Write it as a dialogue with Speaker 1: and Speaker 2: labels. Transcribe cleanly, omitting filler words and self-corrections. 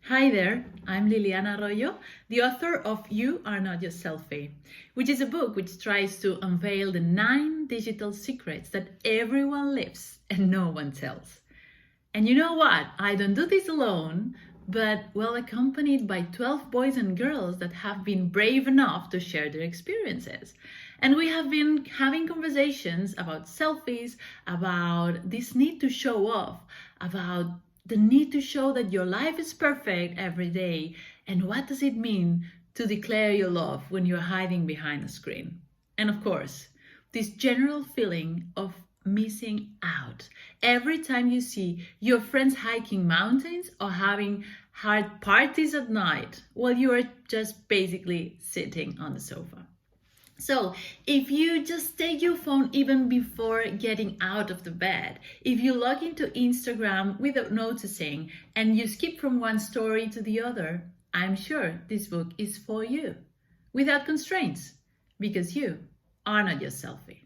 Speaker 1: Hi there, I'm Liliana Arroyo, the author of You Are Not Your Selfie, which is a book which tries to unveil the 9 digital secrets that everyone lives and no one tells. And you know what? I don't do this alone, but well accompanied by 12 boys and girls that have been brave enough to share their experiences. And we have been having conversations about selfies, about this need to show off, about the need to show that your life is perfect every day, and what does it mean to declare your love when you're hiding behind a screen. And of course, this general feeling of missing out every time you see your friends hiking mountains or having hard parties at night while you are just basically sitting on the sofa. So if you just take your phone even before getting out of the bed, if you log into Instagram without noticing and you skip from one story to the other, I'm sure this book is for you, without constraints, because you are not your selfie.